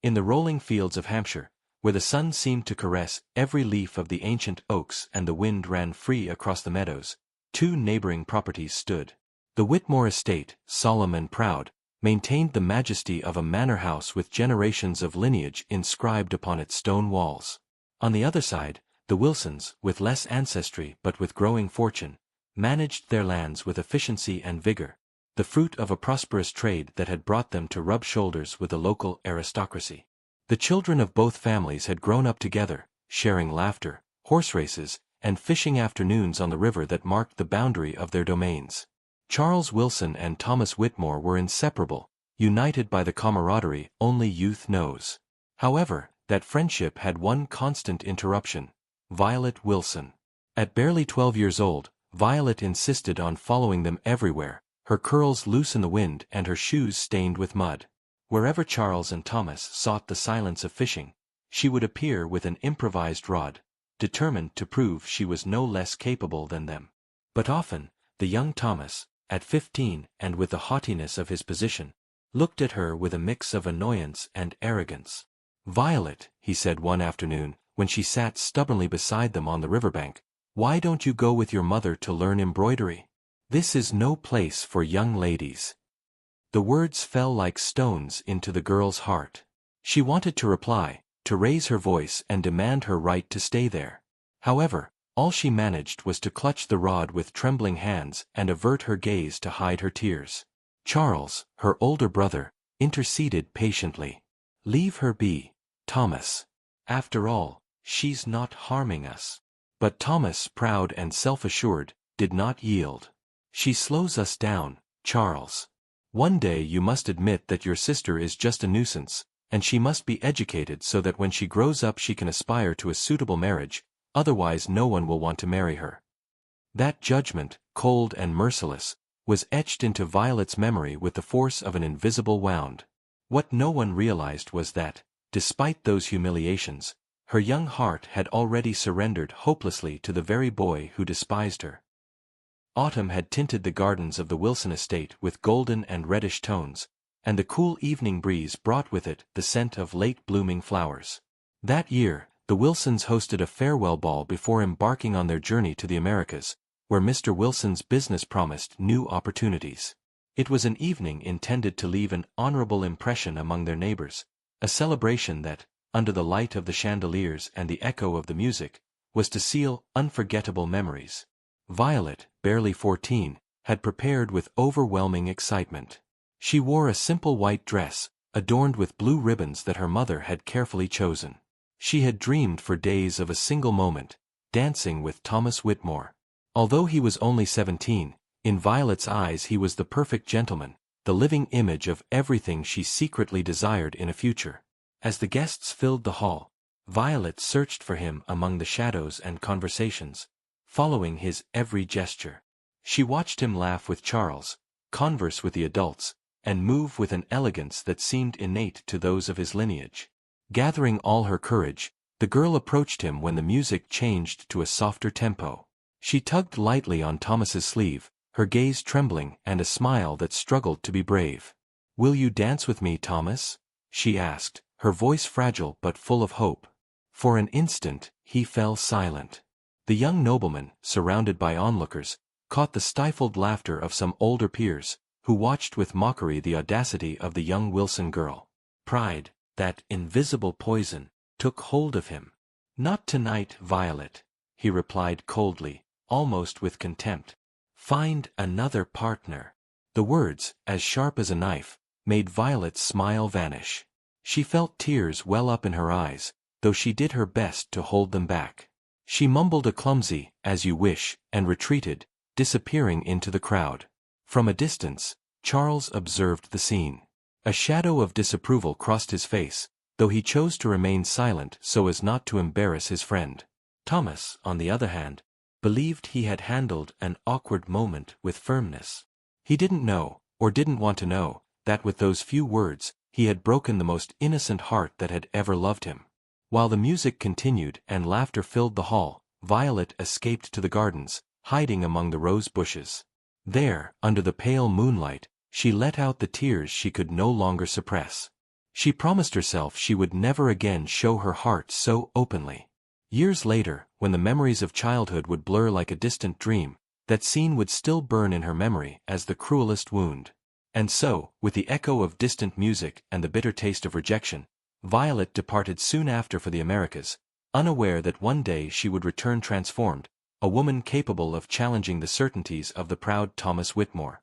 In the rolling fields of Hampshire, where the sun seemed to caress every leaf of the ancient oaks and the wind ran free across the meadows, two neighboring properties stood. The Whitmore estate, solemn and proud, maintained the majesty of a manor house with generations of lineage inscribed upon its stone walls. On the other side, the Wilsons, with less ancestry but with growing fortune, managed their lands with efficiency and vigor, the fruit of a prosperous trade that had brought them to rub shoulders with the local aristocracy. The children of both families had grown up together, sharing laughter, horse races, and fishing afternoons on the river that marked the boundary of their domains. Charles Wilson and Thomas Whitmore were inseparable, united by the camaraderie only youth knows. However, that friendship had one constant interruption: Violet Wilson. At barely 12 years old, Violet insisted on following them everywhere, her curls loose in the wind and her shoes stained with mud. Wherever Charles and Thomas sought the silence of fishing, she would appear with an improvised rod, determined to prove she was no less capable than them. But often, the young Thomas, at 15 and with the haughtiness of his position, looked at her with a mix of annoyance and arrogance. "Violet," he said one afternoon, when she sat stubbornly beside them on the riverbank, "why don't you go with your mother to learn embroidery? This is no place for young ladies." The words fell like stones into the girl's heart. She wanted to reply, to raise her voice and demand her right to stay there. However, all she managed was to clutch the rod with trembling hands and avert her gaze to hide her tears. Charles, her older brother, interceded patiently. "Leave her be, Thomas. After all, she's not harming us." But Thomas, proud and self-assured, did not yield. "She slows us down, Charles. One day you must admit that your sister is just a nuisance, and she must be educated so that when she grows up she can aspire to a suitable marriage, otherwise no one will want to marry her." That judgment, cold and merciless, was etched into Violet's memory with the force of an invisible wound. What no one realized was that, despite those humiliations, her young heart had already surrendered hopelessly to the very boy who despised her. Autumn had tinted the gardens of the Wilson estate with golden and reddish tones, and the cool evening breeze brought with it the scent of late-blooming flowers. That year, the Wilsons hosted a farewell ball before embarking on their journey to the Americas, where Mr. Wilson's business promised new opportunities. It was an evening intended to leave an honorable impression among their neighbors, a celebration that, under the light of the chandeliers and the echo of the music, was to seal unforgettable memories. Violet, barely 14, had prepared with overwhelming excitement. She wore a simple white dress, adorned with blue ribbons that her mother had carefully chosen. She had dreamed for days of a single moment, dancing with Thomas Whitmore. Although he was only 17, in Violet's eyes he was the perfect gentleman, the living image of everything she secretly desired in a future. As the guests filled the hall, Violet searched for him among the shadows and conversations, following his every gesture. She watched him laugh with Charles, converse with the adults, and move with an elegance that seemed innate to those of his lineage. Gathering all her courage, the girl approached him when the music changed to a softer tempo. She tugged lightly on Thomas's sleeve, her gaze trembling and a smile that struggled to be brave. "Will you dance with me, Thomas?" she asked, her voice fragile but full of hope. For an instant, he fell silent. The young nobleman, surrounded by onlookers, caught the stifled laughter of some older peers, who watched with mockery the audacity of the young Wilson girl. Pride, that invisible poison, took hold of him. "Not tonight, Violet," he replied coldly, almost with contempt. "Find another partner." The words, as sharp as a knife, made Violet's smile vanish. She felt tears well up in her eyes, though she did her best to hold them back. She mumbled a clumsy, "as you wish," and retreated, disappearing into the crowd. From a distance, Charles observed the scene. A shadow of disapproval crossed his face, though he chose to remain silent so as not to embarrass his friend. Thomas, on the other hand, believed he had handled an awkward moment with firmness. He didn't know, or didn't want to know, that with those few words, he had broken the most innocent heart that had ever loved him. While the music continued and laughter filled the hall, Violet escaped to the gardens, hiding among the rose bushes. There, under the pale moonlight, she let out the tears she could no longer suppress. She promised herself she would never again show her heart so openly. Years later, when the memories of childhood would blur like a distant dream, that scene would still burn in her memory as the cruelest wound. And so, with the echo of distant music and the bitter taste of rejection, Violet departed soon after for the Americas, unaware that one day she would return transformed, a woman capable of challenging the certainties of the proud Thomas Whitmore.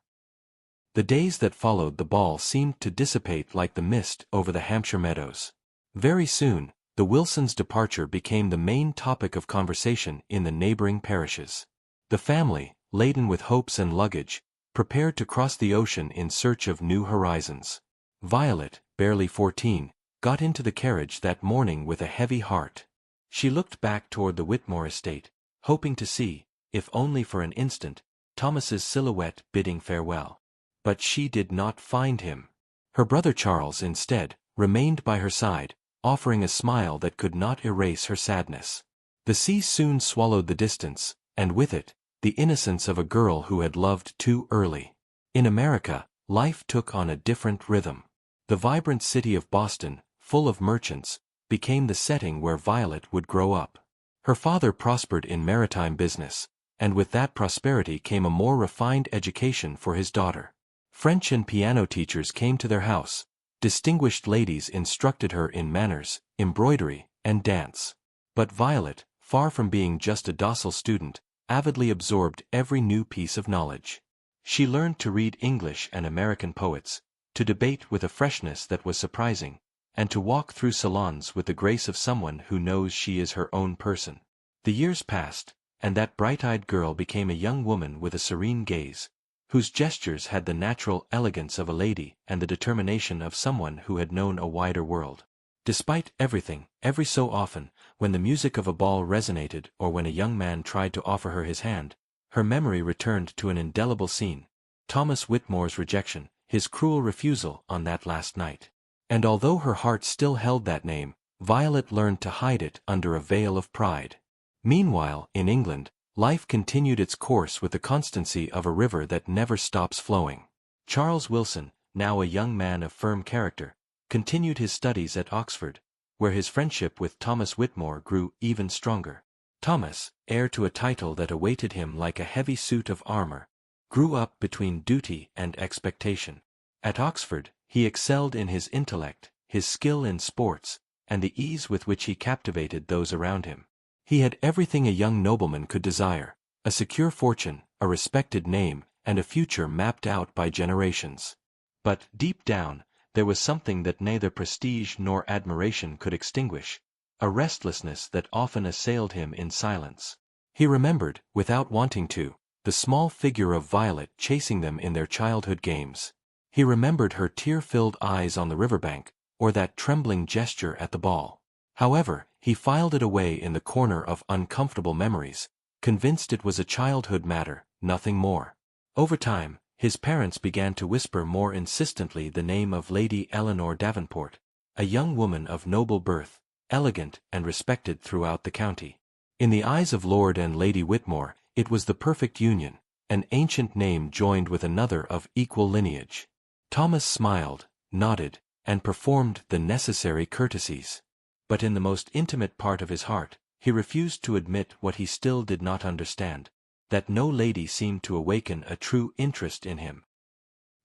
The days that followed the ball seemed to dissipate like the mist over the Hampshire meadows. Very soon, the Wilsons' departure became the main topic of conversation in the neighboring parishes. The family, laden with hopes and luggage, prepared to cross the ocean in search of new horizons. Violet, barely 14, got into the carriage that morning with a heavy heart. She looked back toward the Whitmore estate, hoping to see, if only for an instant, Thomas's silhouette bidding farewell. But she did not find him. Her brother Charles, instead, remained by her side, offering a smile that could not erase her sadness. The sea soon swallowed the distance, and with it, the innocence of a girl who had loved too early. In America, life took on a different rhythm. The vibrant city of Boston, full of merchants, became the setting where Violet would grow up. Her father prospered in maritime business, and with that prosperity came a more refined education for his daughter. French and piano teachers came to their house. Distinguished ladies instructed her in manners, embroidery, and dance. But Violet, far from being just a docile student, avidly absorbed every new piece of knowledge. She learned to read English and American poets, to debate with a freshness that was surprising, and to walk through salons with the grace of someone who knows she is her own person. The years passed, and that bright-eyed girl became a young woman with a serene gaze, whose gestures had the natural elegance of a lady and the determination of someone who had known a wider world. Despite everything, every so often, when the music of a ball resonated or when a young man tried to offer her his hand, her memory returned to an indelible scene: Thomas Whitmore's rejection, his cruel refusal on that last night. And although her heart still held that name, Violet learned to hide it under a veil of pride. Meanwhile, in England, life continued its course with the constancy of a river that never stops flowing. Charles Wilson, now a young man of firm character, continued his studies at Oxford, where his friendship with Thomas Whitmore grew even stronger. Thomas, heir to a title that awaited him like a heavy suit of armor, grew up between duty and expectation. At Oxford, he excelled in his intellect, his skill in sports, and the ease with which he captivated those around him. He had everything a young nobleman could desire: a secure fortune, a respected name, and a future mapped out by generations. But, deep down, there was something that neither prestige nor admiration could extinguish, a restlessness that often assailed him in silence. He remembered, without wanting to, the small figure of Violet chasing them in their childhood games. He remembered her tear-filled eyes on the riverbank, or that trembling gesture at the ball. However, he filed it away in the corner of uncomfortable memories, convinced it was a childhood matter, nothing more. Over time, his parents began to whisper more insistently the name of Lady Eleanor Davenport, a young woman of noble birth, elegant and respected throughout the county. In the eyes of Lord and Lady Whitmore, it was the perfect union, an ancient name joined with another of equal lineage. Thomas smiled, nodded, and performed the necessary courtesies. But in the most intimate part of his heart, he refused to admit what he still did not understand, that no lady seemed to awaken a true interest in him.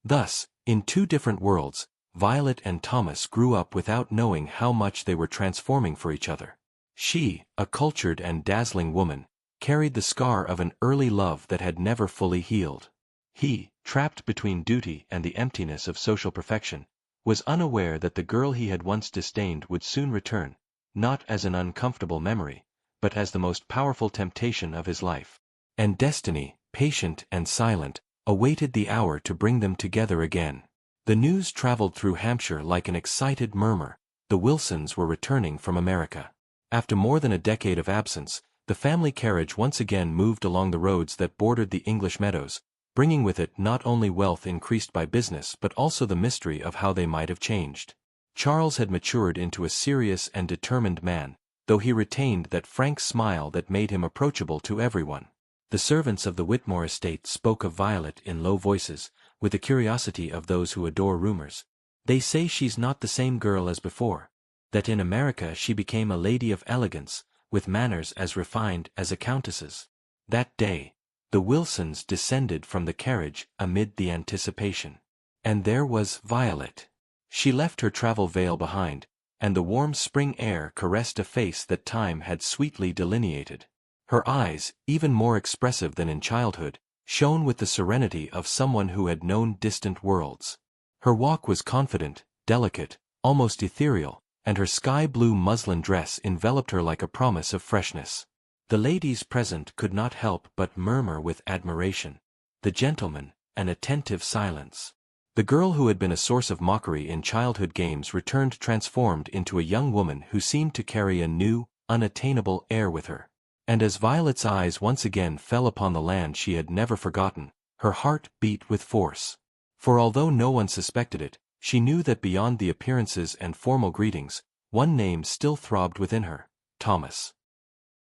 Thus, in two different worlds, Violet and Thomas grew up without knowing how much they were transforming for each other. She, a cultured and dazzling woman, carried the scar of an early love that had never fully healed. He, trapped between duty and the emptiness of social perfection, was unaware that the girl he had once disdained would soon return, not as an uncomfortable memory, but as the most powerful temptation of his life. And destiny, patient and silent, awaited the hour to bring them together again. The news traveled through Hampshire like an excited murmur: the Wilsons were returning from America. After more than a decade of absence, the family carriage once again moved along the roads that bordered the English meadows, bringing with it not only wealth increased by business but also the mystery of how they might have changed. Charles had matured into a serious and determined man, though he retained that frank smile that made him approachable to everyone. The servants of the Whitmore estate spoke of Violet in low voices, with the curiosity of those who adore rumors. They say she's not the same girl as before, that in America she became a lady of elegance, with manners as refined as a countess's. That day, the Wilsons descended from the carriage amid the anticipation. And there was Violet. She left her travel veil behind, and the warm spring air caressed a face that time had sweetly delineated. Her eyes, even more expressive than in childhood, shone with the serenity of someone who had known distant worlds. Her walk was confident, delicate, almost ethereal, and her sky-blue muslin dress enveloped her like a promise of freshness. The ladies present could not help but murmur with admiration. The gentlemen, an attentive silence. The girl who had been a source of mockery in childhood games returned transformed into a young woman who seemed to carry a new, unattainable air with her. And as Violet's eyes once again fell upon the land she had never forgotten, her heart beat with force. For although no one suspected it, she knew that beyond the appearances and formal greetings, one name still throbbed within her: Thomas.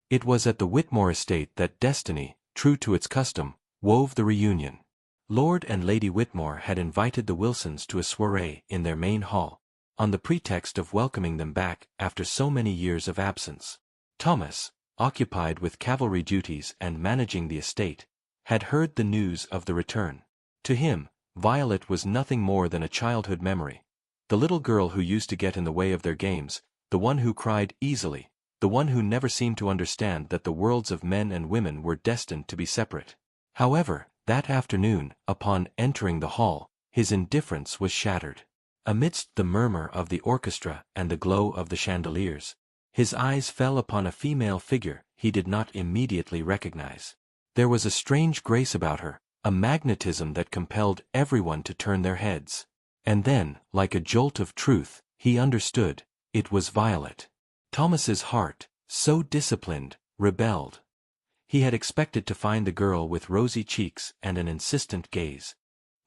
It was at the Whitmore estate that destiny, true to its custom, wove the reunion. Lord and Lady Whitmore had invited the Wilsons to a soirée in their main hall, on the pretext of welcoming them back after so many years of absence. Thomas, occupied with cavalry duties and managing the estate, had heard the news of the return. To him, Violet was nothing more than a childhood memory. The little girl who used to get in the way of their games, the one who cried easily, the one who never seemed to understand that the worlds of men and women were destined to be separate. However, that afternoon, upon entering the hall, his indifference was shattered. Amidst the murmur of the orchestra and the glow of the chandeliers, his eyes fell upon a female figure he did not immediately recognize. There was a strange grace about her, a magnetism that compelled everyone to turn their heads. And then, like a jolt of truth, he understood: it was Violet. Thomas's heart, so disciplined, rebelled. He had expected to find the girl with rosy cheeks and an insistent gaze.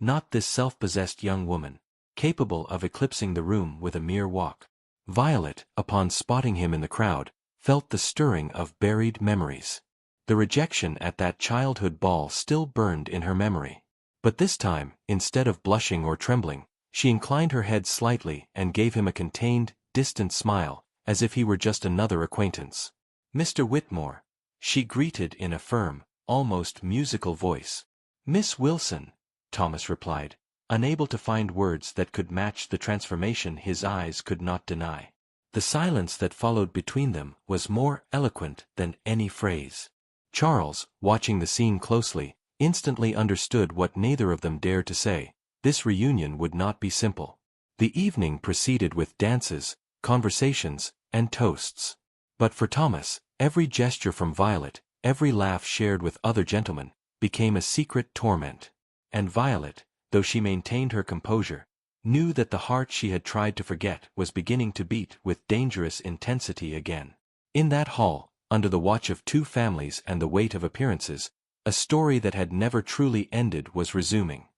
Not this self-possessed young woman, capable of eclipsing the room with a mere walk. Violet, upon spotting him in the crowd, felt the stirring of buried memories. The rejection at that childhood ball still burned in her memory. But this time, instead of blushing or trembling, she inclined her head slightly and gave him a contained, distant smile, as if he were just another acquaintance. "Mr. Whitmore," she greeted in a firm, almost musical voice. "Miss Wilson," Thomas replied, unable to find words that could match the transformation his eyes could not deny. The silence that followed between them was more eloquent than any phrase. Charles, watching the scene closely, instantly understood what neither of them dared to say: this reunion would not be simple. The evening proceeded with dances, conversations, and toasts. But for Thomas, every gesture from Violet, every laugh shared with other gentlemen, became a secret torment. And Violet, though she maintained her composure, knew that the heart she had tried to forget was beginning to beat with dangerous intensity again. In that hall, under the watch of two families and the weight of appearances, a story that had never truly ended was resuming.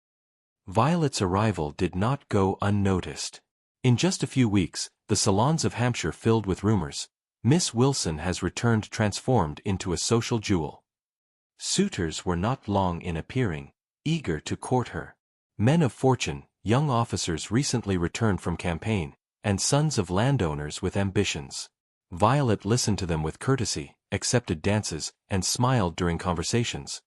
Violet's arrival did not go unnoticed. In just a few weeks, the salons of Hampshire filled with rumors: Miss Wilson has returned transformed into a social jewel. Suitors were not long in appearing, eager to court her. Men of fortune, young officers recently returned from campaign, and sons of landowners with ambitions. Violet listened to them with courtesy, accepted dances, and smiled during conversations.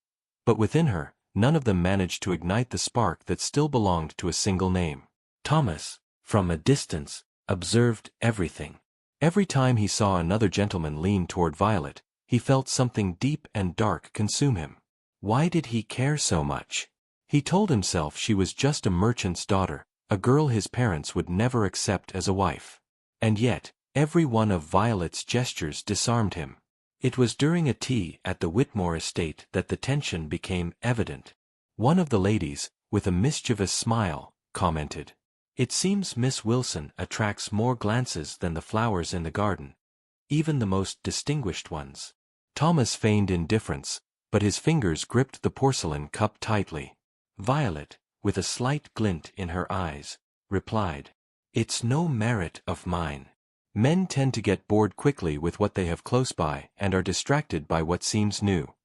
But within her, none of them managed to ignite the spark that still belonged to a single name. Thomas, from a distance, observed everything. Every time he saw another gentleman lean toward Violet, he felt something deep and dark consume him. Why did he care so much? He told himself she was just a merchant's daughter, a girl his parents would never accept as a wife. And yet, every one of Violet's gestures disarmed him. It was during a tea at the Whitmore estate that the tension became evident. One of the ladies, with a mischievous smile, commented, "It seems Miss Wilson attracts more glances than the flowers in the garden, even the most distinguished ones." Thomas feigned indifference, but his fingers gripped the porcelain cup tightly. Violet, with a slight glint in her eyes, replied, "It's no merit of mine. Men tend to get bored quickly with what they have close by and are distracted by what seems new."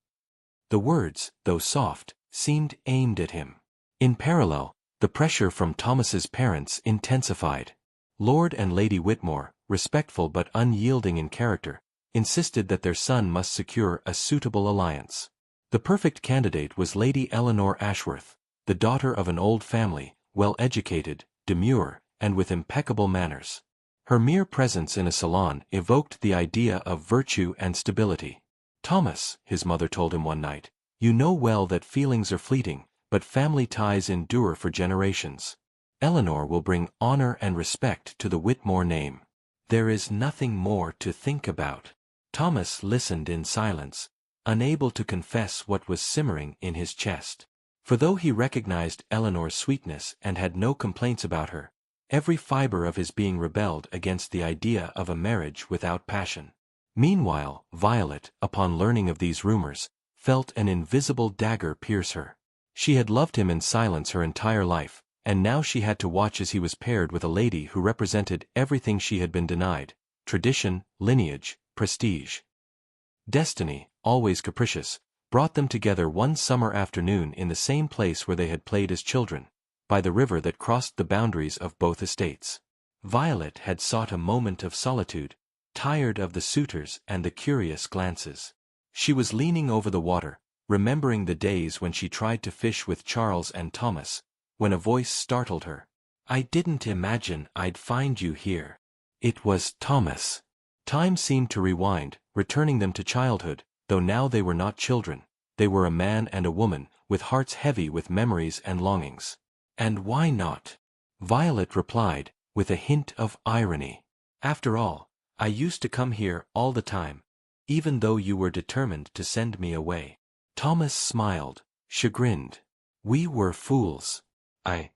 The words, though soft, seemed aimed at him. In parallel, The pressure from Thomas's parents intensified. Lord and Lady Whitmore, respectful but unyielding in character, insisted that their son must secure a suitable alliance. The perfect candidate was Lady Eleanor Ashworth, the daughter of an old family, well-educated, demure, and with impeccable manners. Her mere presence in a salon evoked the idea of virtue and stability. "Thomas," his mother told him one night, "you know well that feelings are fleeting, but family ties endure for generations. Eleanor will bring honor and respect to the Whitmore name. There is nothing more to think about." Thomas listened in silence, unable to confess what was simmering in his chest. For though he recognized Eleanor's sweetness and had no complaints about her, every fiber of his being rebelled against the idea of a marriage without passion. Meanwhile, Violet, upon learning of these rumors, felt an invisible dagger pierce her. She had loved him in silence her entire life, and now she had to watch as he was paired with a lady who represented everything she had been denied: tradition, lineage, prestige. Destiny, always capricious, brought them together one summer afternoon in the same place where they had played as children, by the river that crossed the boundaries of both estates. Violet had sought a moment of solitude, tired of the suitors and the curious glances. She was leaning over the water, remembering the days when she tried to fish with Charles and Thomas, when a voice startled her. "I didn't imagine I'd find you here." It was Thomas. Time seemed to rewind, returning them to childhood, though now they were not children. They were a man and a woman, with hearts heavy with memories and longings. "And why not?" Violet replied, with a hint of irony. "After all, I used to come here all the time, even though you were determined to send me away." Thomas smiled, chagrined. "We were fools. I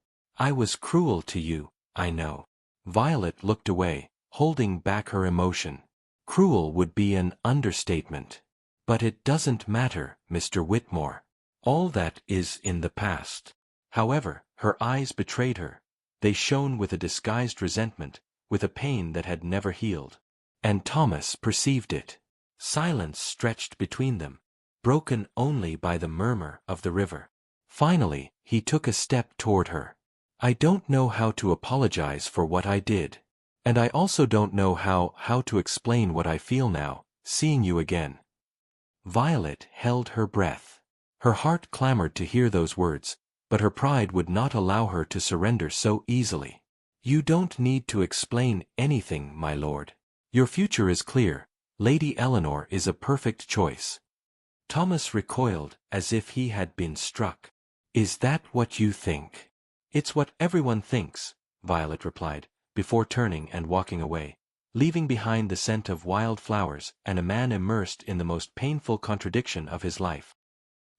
was cruel to you, I know." Violet looked away, holding back her emotion. "Cruel would be an understatement. But it doesn't matter, Mr. Whitmore. All that is in the past." However, her eyes betrayed her. They shone with a disguised resentment, with a pain that had never healed. And Thomas perceived it. Silence stretched between them, broken only by the murmur of the river. Finally, he took a step toward her. "I don't know how to apologize for what I did. And I also don't know how to explain what I feel now, seeing you again." Violet held her breath. Her heart clamored to hear those words, but her pride would not allow her to surrender so easily. "You don't need to explain anything, my lord. Your future is clear. Lady Eleanor is a perfect choice." Thomas recoiled, as if he had been struck. "Is that what you think?" "It's what everyone thinks," Violet replied, before turning and walking away, leaving behind the scent of wild flowers and a man immersed in the most painful contradiction of his life.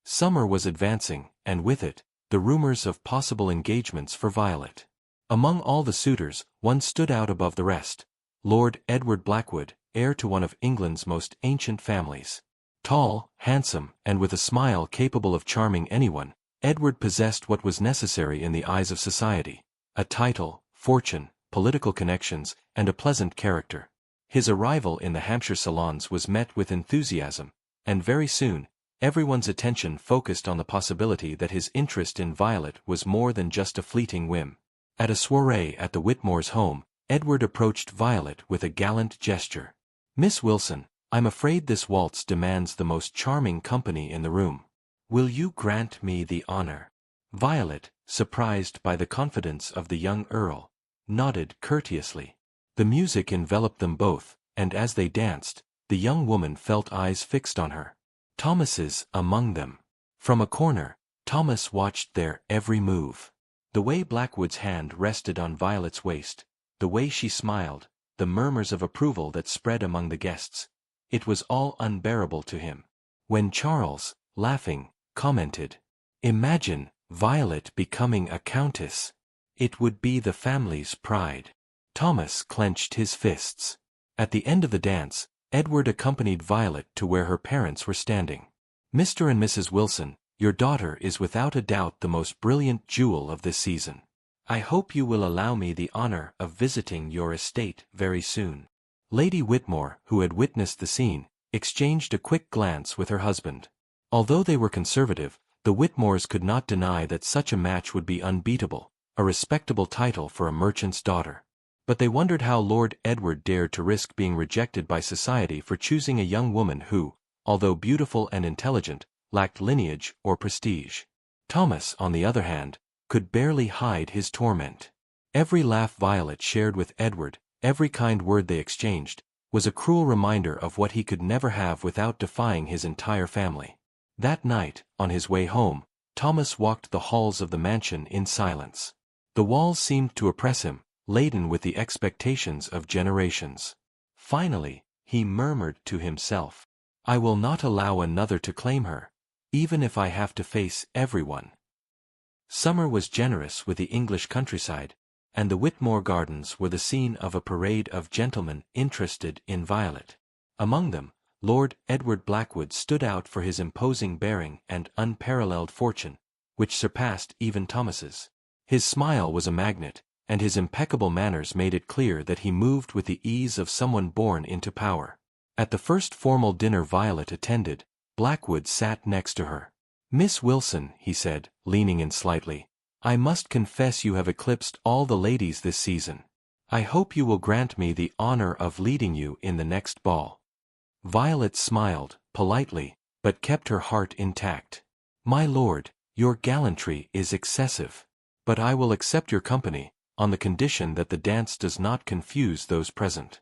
Summer was advancing, and with it, the rumors of possible engagements for Violet. Among all the suitors, one stood out above the rest: Lord Edward Blackwood, heir to one of England's most ancient families. Tall, handsome, and with a smile capable of charming anyone, Edward possessed what was necessary in the eyes of society: a title, fortune, political connections, and a pleasant character. His arrival in the Hampshire salons was met with enthusiasm, and very soon, everyone's attention focused on the possibility that his interest in Violet was more than just a fleeting whim. At a soirée at the Whitmores' home, Edward approached Violet with a gallant gesture. "Miss Wilson, I'm afraid this waltz demands the most charming company in the room. Will you grant me the honor?" Violet, surprised by the confidence of the young earl, nodded courteously. The music enveloped them both, and as they danced, the young woman felt eyes fixed on her. Thomas's among them. From a corner, Thomas watched their every move. The way Blackwood's hand rested on Violet's waist, the way she smiled, the murmurs of approval that spread among the guests. It was all unbearable to him. When Charles, laughing, commented, "Imagine Violet becoming a countess. It would be the family's pride." Thomas clenched his fists. At the end of the dance, Edward accompanied Violet to where her parents were standing. "Mr. and Mrs. Wilson, your daughter is without a doubt the most brilliant jewel of this season. I hope you will allow me the honor of visiting your estate very soon." Lady Whitmore, who had witnessed the scene, exchanged a quick glance with her husband. Although they were conservative, the Whitmores could not deny that such a match would be unbeatable, a respectable title for a merchant's daughter. But they wondered how Lord Edward dared to risk being rejected by society for choosing a young woman who, although beautiful and intelligent, lacked lineage or prestige. Thomas, on the other hand, could barely hide his torment. Every laugh Violet shared with Edward, every kind word they exchanged, was a cruel reminder of what he could never have without defying his entire family. That night, on his way home, Thomas walked the halls of the mansion in silence. The walls seemed to oppress him, laden with the expectations of generations. Finally, he murmured to himself, "I will not allow another to claim her, even if I have to face everyone." Summer was generous with the English countryside, and the Whitmore Gardens were the scene of a parade of gentlemen interested in Violet. Among them, Lord Edward Blackwood stood out for his imposing bearing and unparalleled fortune, which surpassed even Thomas's. His smile was a magnet, and his impeccable manners made it clear that he moved with the ease of someone born into power. At the first formal dinner Violet attended, Blackwood sat next to her. "Miss Wilson," he said, leaning in slightly, "I must confess you have eclipsed all the ladies this season. I hope you will grant me the honor of leading you in the next ball." Violet smiled, politely, but kept her heart intact. "My lord, your gallantry is excessive. But I will accept your company, on the condition that the dance does not confuse those present."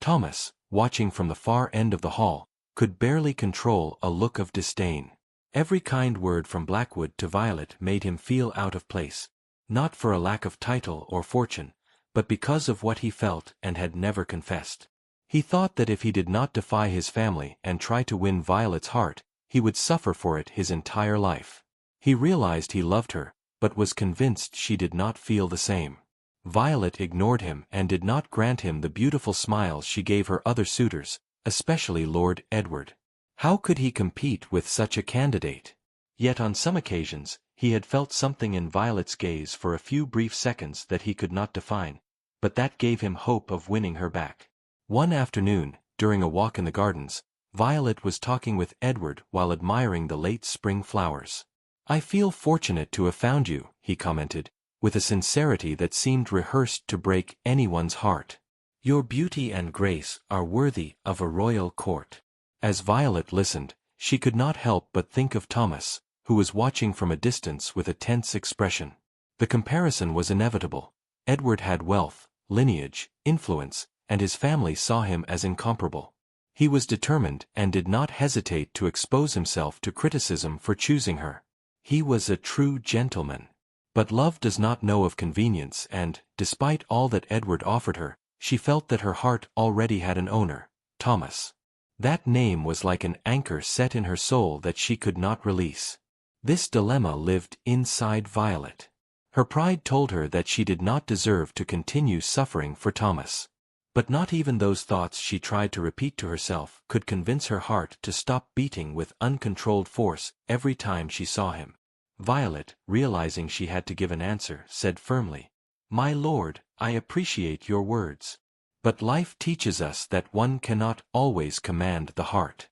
Thomas, watching from the far end of the hall, could barely control a look of disdain. Every kind word from Blackwood to Violet made him feel out of place, not for a lack of title or fortune, but because of what he felt and had never confessed. He thought that if he did not defy his family and try to win Violet's heart, he would suffer for it his entire life. He realized he loved her, but was convinced she did not feel the same. Violet ignored him and did not grant him the beautiful smiles she gave her other suitors, especially Lord Edward. How could he compete with such a candidate? Yet on some occasions, he had felt something in Violet's gaze for a few brief seconds that he could not define, but that gave him hope of winning her back. One afternoon, during a walk in the gardens, Violet was talking with Edward while admiring the late spring flowers. "I feel fortunate to have found you," he commented, with a sincerity that seemed rehearsed to break anyone's heart. "Your beauty and grace are worthy of a royal court." As Violet listened, she could not help but think of Thomas, who was watching from a distance with a tense expression. The comparison was inevitable. Edward had wealth, lineage, influence, and his family saw him as incomparable. He was determined and did not hesitate to expose himself to criticism for choosing her. He was a true gentleman. But love does not know of convenience and, despite all that Edward offered her, she felt that her heart already had an owner, Thomas. That name was like an anchor set in her soul that she could not release. This dilemma lived inside Violet. Her pride told her that she did not deserve to continue suffering for Thomas. But not even those thoughts she tried to repeat to herself could convince her heart to stop beating with uncontrolled force every time she saw him. Violet, realizing she had to give an answer, said firmly, "My lord, I appreciate your words. But life teaches us that one cannot always command the heart."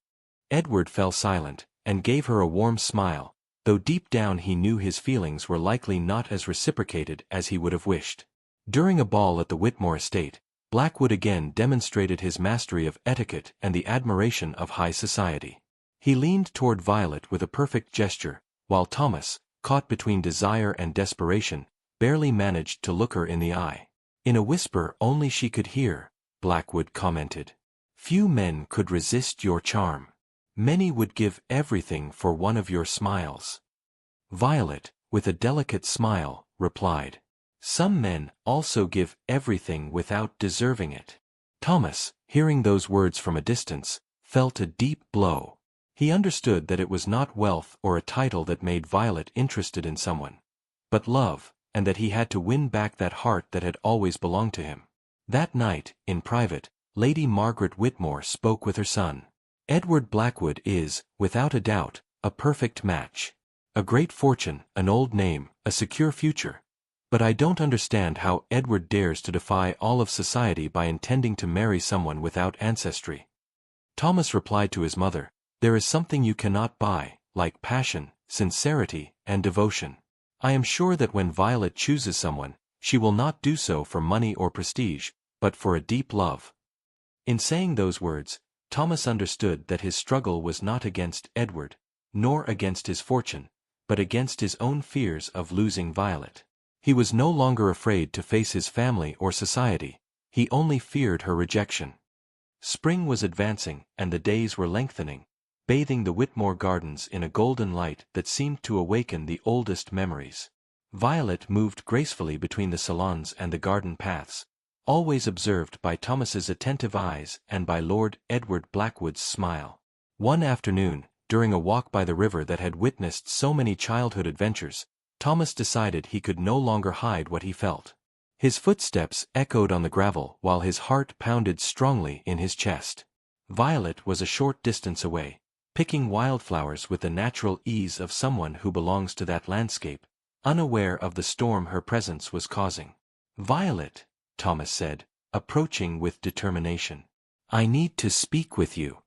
Edward fell silent, and gave her a warm smile, though deep down he knew his feelings were likely not as reciprocated as he would have wished. During a ball at the Whitmore estate, Blackwood again demonstrated his mastery of etiquette and the admiration of high society. He leaned toward Violet with a perfect gesture, while Thomas, caught between desire and desperation, barely managed to look her in the eye. In a whisper only she could hear, Blackwood commented, "Few men could resist your charm. Many would give everything for one of your smiles." Violet, with a delicate smile, replied, "Some men also give everything without deserving it." Thomas, hearing those words from a distance, felt a deep blow. He understood that it was not wealth or a title that made Violet interested in someone, but love, and that he had to win back that heart that had always belonged to him. That night, in private, Lady Margaret Whitmore spoke with her son. "Edward Blackwood is, without a doubt, a perfect match. A great fortune, an old name, a secure future. But I don't understand how Edward dares to defy all of society by intending to marry someone without ancestry." Thomas replied to his mother, "There is something you cannot buy, like passion, sincerity, and devotion. I am sure that when Violet chooses someone, she will not do so for money or prestige, but for a deep love. In saying those words, Thomas understood that his struggle was not against Edward, nor against his fortune, but against his own fears of losing Violet. He was no longer afraid to face his family or society, he only feared her rejection. Spring was advancing, and the days were lengthening, bathing the Whitmore gardens in a golden light that seemed to awaken the oldest memories. Violet moved gracefully between the salons and the garden paths, always observed by Thomas's attentive eyes and by Lord Edward Blackwood's smile. One afternoon, during a walk by the river that had witnessed so many childhood adventures, Thomas decided he could no longer hide what he felt. His footsteps echoed on the gravel while his heart pounded strongly in his chest. Violet was a short distance away, picking wildflowers with the natural ease of someone who belongs to that landscape, unaware of the storm her presence was causing. "Violet," Thomas said, approaching with determination. "I need to speak with you."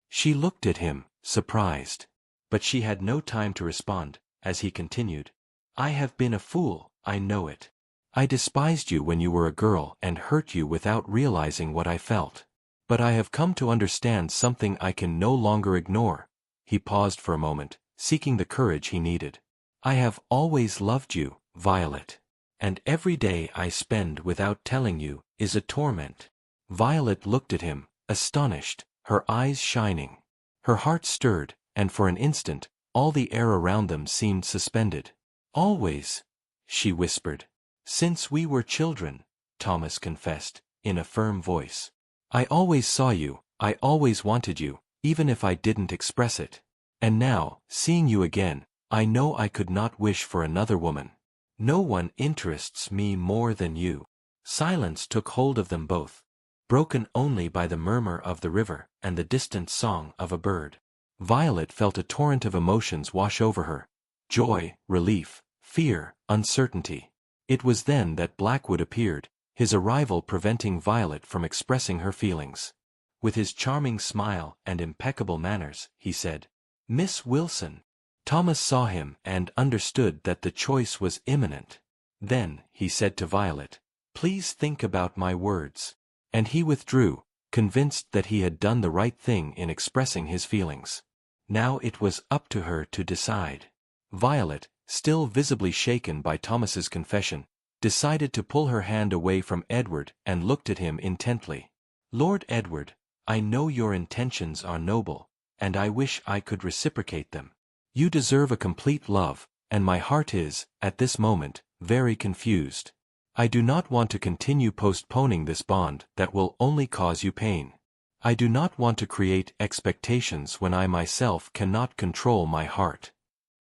She looked at him, surprised. But she had no time to respond, as he continued. "I have been a fool, I know it. I despised you when you were a girl and hurt you without realizing what I felt. But I have come to understand something I can no longer ignore." He paused for a moment, seeking the courage he needed. "I have always loved you, Violet. And every day I spend without telling you is a torment." Violet looked at him, astonished, her eyes shining. Her heart stirred, and for an instant, all the air around them seemed suspended. "Always," she whispered. "Since we were children," Thomas confessed, in a firm voice. "I always saw you, I always wanted you, even if I didn't express it. And now, seeing you again, I know I could not wish for another woman. No one interests me more than you." Silence took hold of them both, broken only by the murmur of the river and the distant song of a bird. Violet felt a torrent of emotions wash over her: joy, relief, fear, uncertainty. It was then that Blackwood appeared, his arrival preventing Violet from expressing her feelings. With his charming smile and impeccable manners, he said, "Miss Wilson." Thomas saw him and understood that the choice was imminent. Then, he said to Violet, "Please think about my words." And he withdrew, convinced that he had done the right thing in expressing his feelings. Now it was up to her to decide. Violet, still visibly shaken by Thomas's confession, decided to pull her hand away from Edward and looked at him intently. "Lord Edward, I know your intentions are noble, and I wish I could reciprocate them. You deserve a complete love, and my heart is, at this moment, very confused. I do not want to continue postponing this bond that will only cause you pain. I do not want to create expectations when I myself cannot control my heart."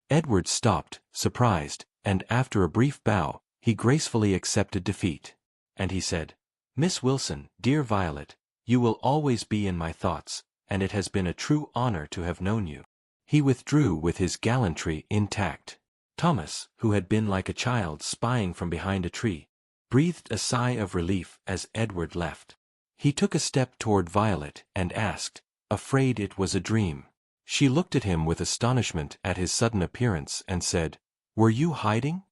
Edward stopped, surprised, and after a brief bow, he gracefully accepted defeat. And he said, "Miss Wilson, dear Violet, you will always be in my thoughts, and it has been a true honor to have known you." He withdrew with his gallantry intact. Thomas, who had been like a child spying from behind a tree, breathed a sigh of relief as Edward left. He took a step toward Violet and asked, afraid it was a dream. She looked at him with astonishment at his sudden appearance and said, "Were you hiding?"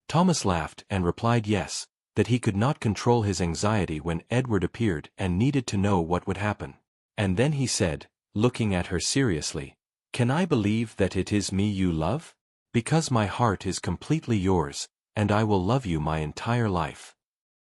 Thomas laughed and replied yes, that he could not control his anxiety when Edward appeared and needed to know what would happen. And then he said, looking at her seriously, "Can I believe that it is me you love? Because my heart is completely yours, and I will love you my entire life."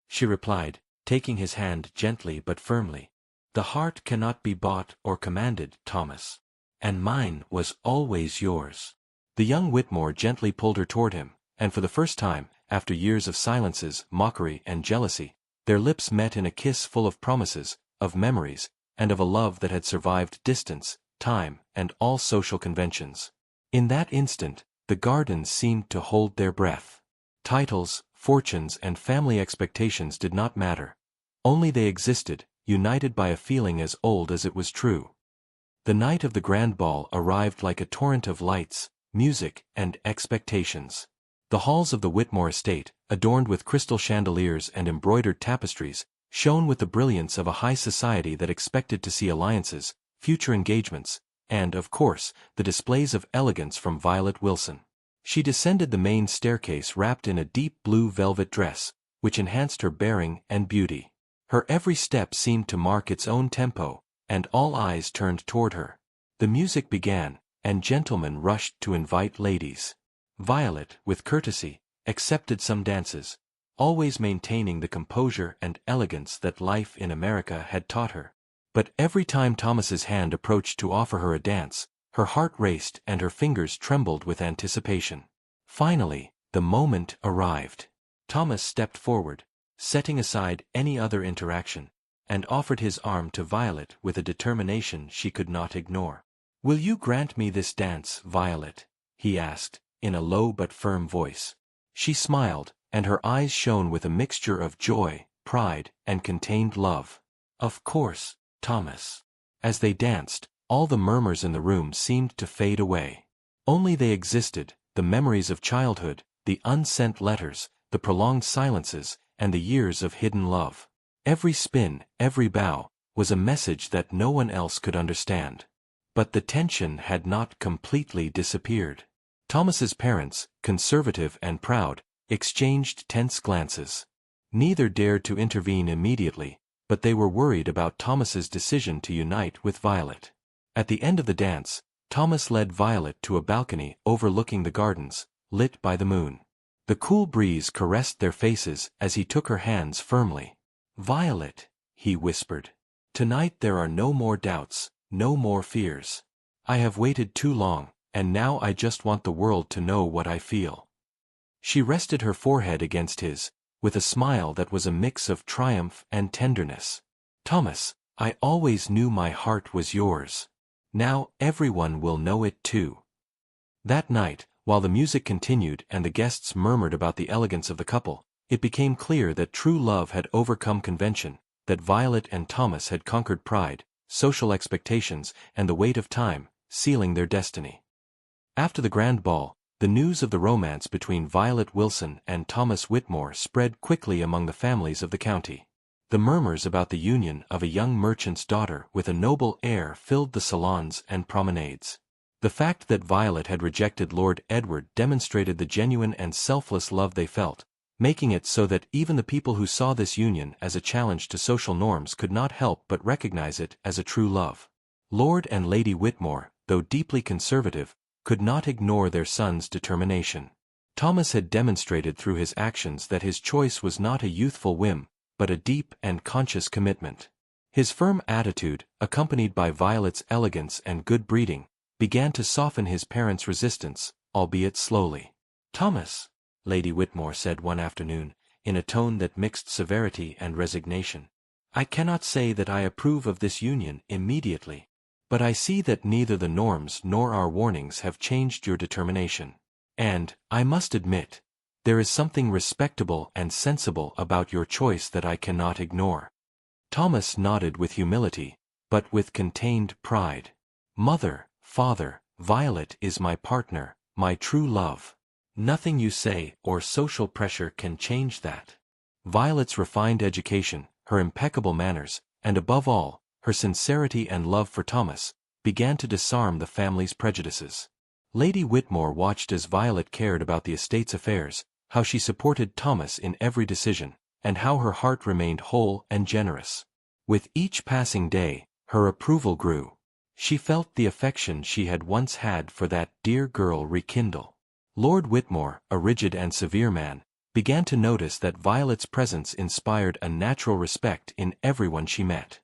She replied, taking his hand gently but firmly, "The heart cannot be bought or commanded, Thomas. And mine was always yours." The young Whitmore gently pulled her toward him, and for the first time, after years of silences, mockery, and jealousy, their lips met in a kiss full of promises, of memories, and of a love that had survived distance, time, and all social conventions. In that instant, the gardens seemed to hold their breath. Titles, fortunes, and family expectations did not matter. Only they existed, united by a feeling as old as it was true. The night of the grand ball arrived like a torrent of lights, music, and expectations. The halls of the Whitmore estate, adorned with crystal chandeliers and embroidered tapestries, shone with the brilliance of a high society that expected to see alliances, future engagements, and, of course, the displays of elegance from Violet Wilson. She descended the main staircase wrapped in a deep blue velvet dress, which enhanced her bearing and beauty. Her every step seemed to mark its own tempo, and all eyes turned toward her. The music began, and gentlemen rushed to invite ladies. Violet, with courtesy, accepted some dances, always maintaining the composure and elegance that life in America had taught her. But every time Thomas's hand approached to offer her a dance, her heart raced and her fingers trembled with anticipation. Finally, the moment arrived. Thomas stepped forward, setting aside any other interaction, and offered his arm to Violet with a determination she could not ignore. "Will you grant me this dance, Violet?" he asked, in a low but firm voice. She smiled, and her eyes shone with a mixture of joy, pride, and contained love. "Of course, Thomas." As they danced, all the murmurs in the room seemed to fade away. Only they existed, the memories of childhood, the unsent letters, the prolonged silences, and the years of hidden love. Every spin, every bow, was a message that no one else could understand. But the tension had not completely disappeared. Thomas's parents, conservative and proud, exchanged tense glances. Neither dared to intervene immediately, but they were worried about Thomas's decision to unite with Violet. At the end of the dance, Thomas led Violet to a balcony overlooking the gardens, lit by the moon. The cool breeze caressed their faces as he took her hands firmly. "Violet," he whispered, "tonight there are no more doubts, no more fears. I have waited too long, and now I just want the world to know what I feel." She rested her forehead against his, with a smile that was a mix of triumph and tenderness. "Thomas, I always knew my heart was yours. Now everyone will know it too." That night, while the music continued and the guests murmured about the elegance of the couple, it became clear that true love had overcome convention, that Violet and Thomas had conquered pride, social expectations, and the weight of time, sealing their destiny. After the grand ball, the news of the romance between Violet Wilson and Thomas Whitmore spread quickly among the families of the county. The murmurs about the union of a young merchant's daughter with a noble heir filled the salons and promenades. The fact that Violet had rejected Lord Edward demonstrated the genuine and selfless love they felt, making it so that even the people who saw this union as a challenge to social norms could not help but recognize it as a true love. Lord and Lady Whitmore, though deeply conservative, could not ignore their son's determination. Thomas had demonstrated through his actions that his choice was not a youthful whim, but a deep and conscious commitment. His firm attitude, accompanied by Violet's elegance and good breeding, began to soften his parents' resistance, albeit slowly. "Thomas," Lady Whitmore said one afternoon, in a tone that mixed severity and resignation, "I cannot say that I approve of this union immediately, but I see that neither the norms nor our warnings have changed your determination. And, I must admit, there is something respectable and sensible about your choice that I cannot ignore." Thomas nodded with humility, but with contained pride. "Mother, father, Violet is my partner, my true love. Nothing you say or social pressure can change that." Violet's refined education, her impeccable manners, and above all, her sincerity and love for Thomas, began to disarm the family's prejudices. Lady Whitmore watched as Violet cared about the estate's affairs, how she supported Thomas in every decision, and how her heart remained whole and generous. With each passing day, her approval grew. She felt the affection she had once had for that dear girl rekindle. Lord Whitmore, a rigid and severe man, began to notice that Violet's presence inspired a natural respect in everyone she met.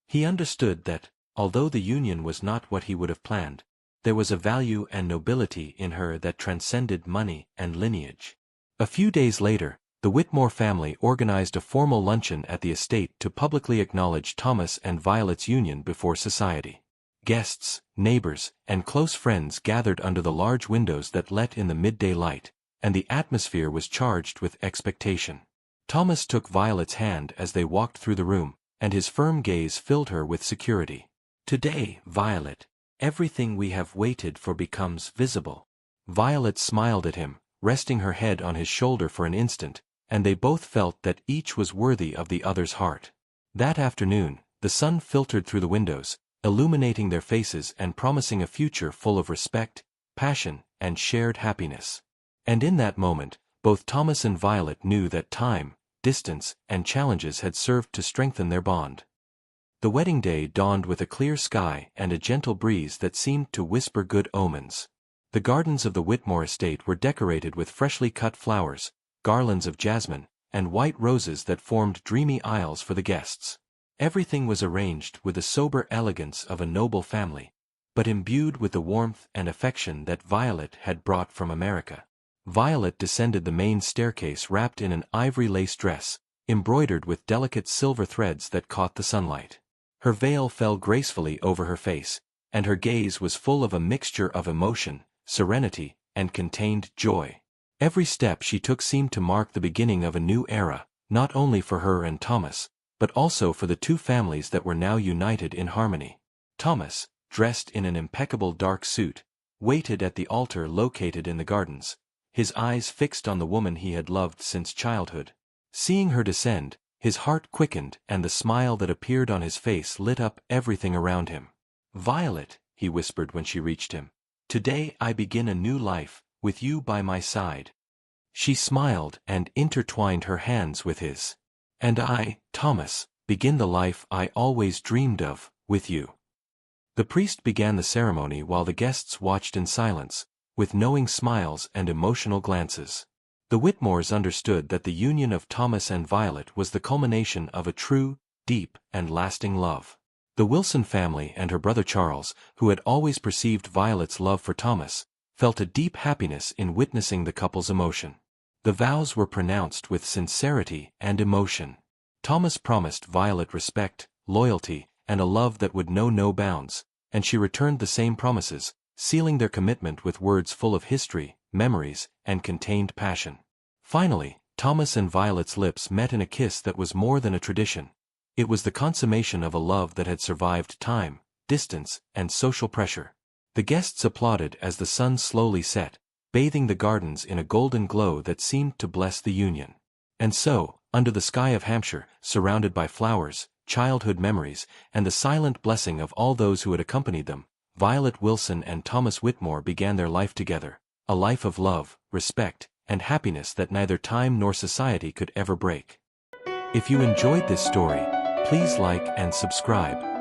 He understood that, although the union was not what he would have planned, there was a value and nobility in her that transcended money and lineage. A few days later, the Whitmore family organized a formal luncheon at the estate to publicly acknowledge Thomas and Violet's union before society. Guests, neighbors, and close friends gathered under the large windows that let in the midday light, and the atmosphere was charged with expectation. Thomas took Violet's hand as they walked through the room, and his firm gaze filled her with security. "Today, Violet, everything we have waited for becomes visible." Violet smiled at him, resting her head on his shoulder for an instant, and they both felt that each was worthy of the other's heart. That afternoon, the sun filtered through the windows, illuminating their faces and promising a future full of respect, passion, and shared happiness. And in that moment, both Thomas and Violet knew that time, distance, and challenges had served to strengthen their bond. The wedding day dawned with a clear sky and a gentle breeze that seemed to whisper good omens. The gardens of the Whitmore estate were decorated with freshly cut flowers, garlands of jasmine, and white roses that formed dreamy aisles for the guests. Everything was arranged with the sober elegance of a noble family, but imbued with the warmth and affection that Violet had brought from America. Violet descended the main staircase wrapped in an ivory lace dress, embroidered with delicate silver threads that caught the sunlight. Her veil fell gracefully over her face, and her gaze was full of a mixture of emotion, serenity, and contained joy. Every step she took seemed to mark the beginning of a new era, not only for her and Thomas, but also for the two families that were now united in harmony. Thomas, dressed in an impeccable dark suit, waited at the altar located in the gardens, his eyes fixed on the woman he had loved since childhood. Seeing her descend, his heart quickened and the smile that appeared on his face lit up everything around him. "Violet," he whispered when she reached him, "today I begin a new life, with you by my side." She smiled and intertwined her hands with his. "And I, Thomas, begin the life I always dreamed of, with you." The priest began the ceremony while the guests watched in silence, with knowing smiles and emotional glances. The Whitmores understood that the union of Thomas and Violet was the culmination of a true, deep, and lasting love. The Wilson family and her brother Charles, who had always perceived Violet's love for Thomas, felt a deep happiness in witnessing the couple's emotion. The vows were pronounced with sincerity and emotion. Thomas promised Violet respect, loyalty, and a love that would know no bounds, and she returned the same promises, sealing their commitment with words full of history, memories, and contained passion. Finally, Thomas and Violet's lips met in a kiss that was more than a tradition. It was the consummation of a love that had survived time, distance, and social pressure. The guests applauded as the sun slowly set, bathing the gardens in a golden glow that seemed to bless the union. And so, under the sky of Hampshire, surrounded by flowers, childhood memories, and the silent blessing of all those who had accompanied them, Violet Wilson and Thomas Whitmore began their life together, a life of love, respect, and happiness that neither time nor society could ever break. If you enjoyed this story, please like and subscribe.